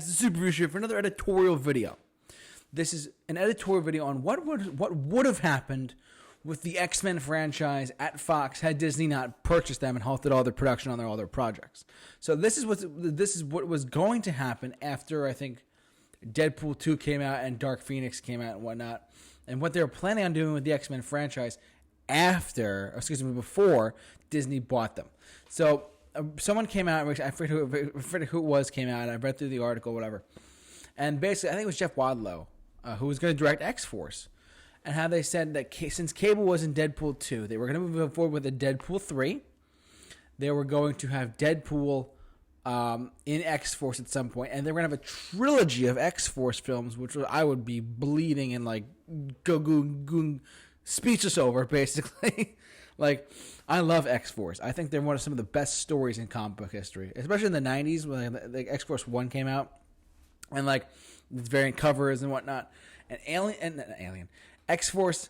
to the Super Review Show for another editorial video. This is an editorial video on what would have happened with the X-Men franchise at Fox had Disney not purchased them and halted all their production on all their projects. So this is what was going to happen after, I think, Deadpool 2 came out and Dark Phoenix came out and whatnot, and what they were planning on doing with the X-Men franchise before Disney bought them. So someone came out, I forget who it was, came out, and I read through the article, whatever. And basically, I think it was Jeff Wadlow, who was going to direct X-Force, and how they said that since Cable was in Deadpool 2, they were going to move forward with a Deadpool 3. They were going to have Deadpool in X-Force at some point, and they were going to have a trilogy of X-Force films, which I would be bleeding and like going speechless over, basically. Like, I love X-Force. I think they're one of some of the best stories in comic book history, especially in the 90s when like X-Force 1 came out, and like its variant covers and whatnot. And X-Force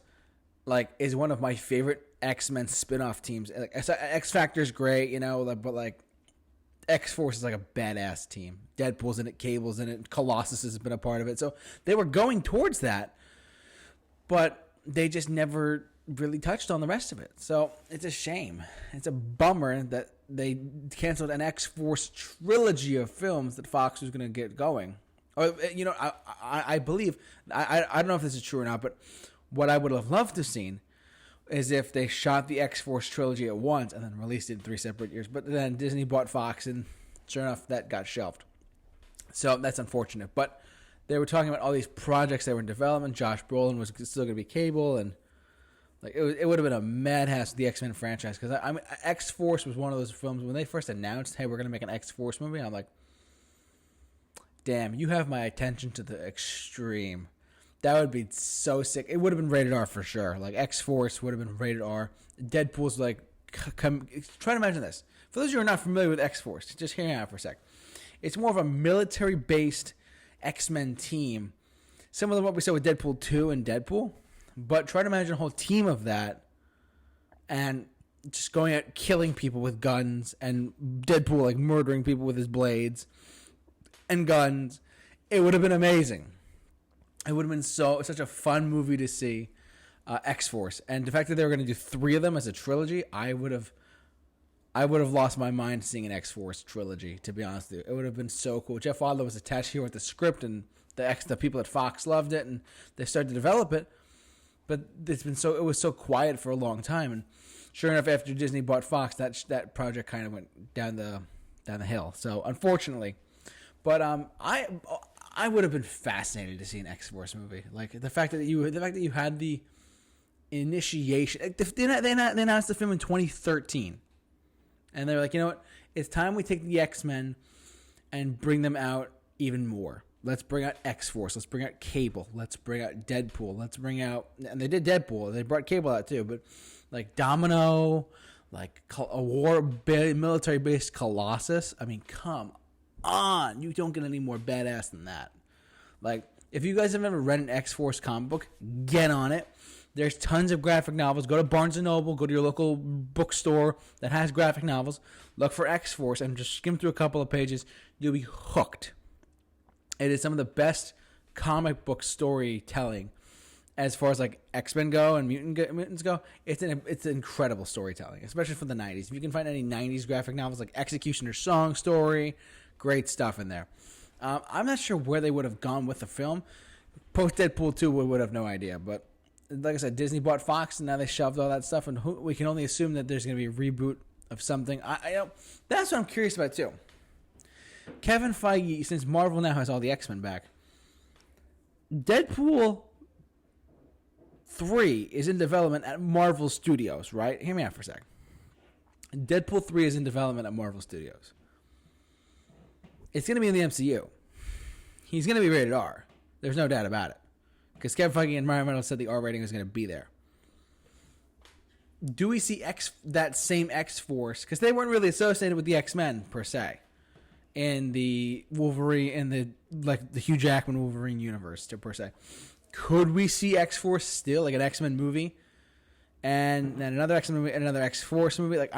like is one of my favorite X-Men spin-off teams. Like, X-Factor's great, you know, but like X-Force is like a badass team. Deadpool's in it, Cable's in it, Colossus has been a part of it. So they were going towards that, but they just never really touched on the rest of it. So it's a shame. It's a bummer that they canceled an X-Force trilogy of films that Fox was going to get going. Or, you know, I believe, I don't know if this is true or not, but what I would have loved to have seen is if they shot the X-Force trilogy at once and then released it in 3 separate years. But then Disney bought Fox, and sure enough, that got shelved. So that's unfortunate. But they were talking about all these projects that were in development. Josh Brolin was still going to be Cable, and like it would have been a madhouse with the X-Men franchise, because I mean, X-Force was one of those films when they first announced, hey, we're going to make an X-Force movie. I'm like, damn, you have my attention to the extreme. That would be so sick. It would have been rated R for sure. Like, X-Force would have been rated R. Deadpool's like, try to imagine this. For those of you who are not familiar with X-Force, just hear me out for a sec. It's more of a military-based X-Men team, similar to what we saw with Deadpool 2 and Deadpool. But try to imagine a whole team of that and just going out killing people with guns, and Deadpool like murdering people with his blades and guns. It would have been amazing. It would have been such a fun movie to see, X-Force. And the fact that they were going to do 3 of them as a trilogy, I would have lost my mind seeing an X-Force trilogy, to be honest with you. It would have been so cool. Jeff Wadlow was attached here with the script, and the people at Fox loved it, and they started to develop it. But it was so quiet for a long time, and sure enough, after Disney bought Fox, that project kind of went down the hill. So unfortunately, but I would have been fascinated to see an X-Force movie. Like the fact that you had the initiation. They announced the film in 2013, and they were like, you know what? It's time we take the X-Men and bring them out even more. Let's bring out X-Force. Let's bring out Cable. Let's bring out Deadpool. Let's bring out... And they did Deadpool. They brought Cable out too. But like Domino, like a military-based Colossus. I mean, come on. You don't get any more badass than that. Like, if you guys have ever read an X-Force comic book, get on it. There's tons of graphic novels. Go to Barnes & Noble. Go to your local bookstore that has graphic novels. Look for X-Force and just skim through a couple of pages. You'll be hooked. It is some of the best comic book storytelling as far as like X-Men go and mutants go. It's incredible storytelling, especially for the 90s. If you can find any 90s graphic novels like Executioner's Song Story, great stuff in there. I'm not sure where they would have gone with the film. Post Deadpool 2 would have no idea. But like I said, Disney bought Fox, and now they shoved all that stuff. And we can only assume that there's going to be a reboot of something. That's what I'm curious about too. Kevin Feige, since Marvel now has all the X-Men back, Deadpool 3 is in development at Marvel Studios, right? Hear me out for a sec. Deadpool 3 is in development at Marvel Studios. It's going to be in the MCU. He's going to be rated R. There's no doubt about it. Because Kevin Feige and Ryan Reynolds said the R rating is going to be there. Do we see that same X-Force? Because they weren't really associated with the X-Men, per se, in the Wolverine, in the Hugh Jackman Wolverine universe, per se. Could we see X-Force still, like an X-Men movie, and then another X-Men movie, and another X-Force movie? Like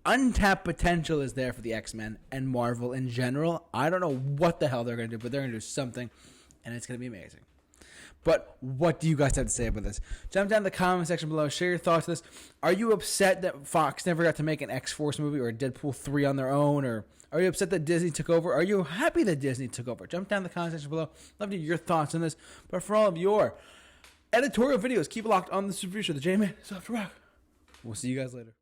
untapped potential is there for the X-Men and Marvel in general. I don't know what the hell they're going to do, but they're going to do something, and it's going to be amazing. But what do you guys have to say about this? Jump down in the comment section below. Share your thoughts on this. Are you upset that Fox never got to make an X-Force movie or a Deadpool 3 on their own? Or are you upset that Disney took over? Are you happy that Disney took over? Jump down in the comment section below. Love to hear your thoughts on this. But for all of your editorial videos, keep it locked on the Super Review Show. The J-Man is off to rock. We'll see you guys later.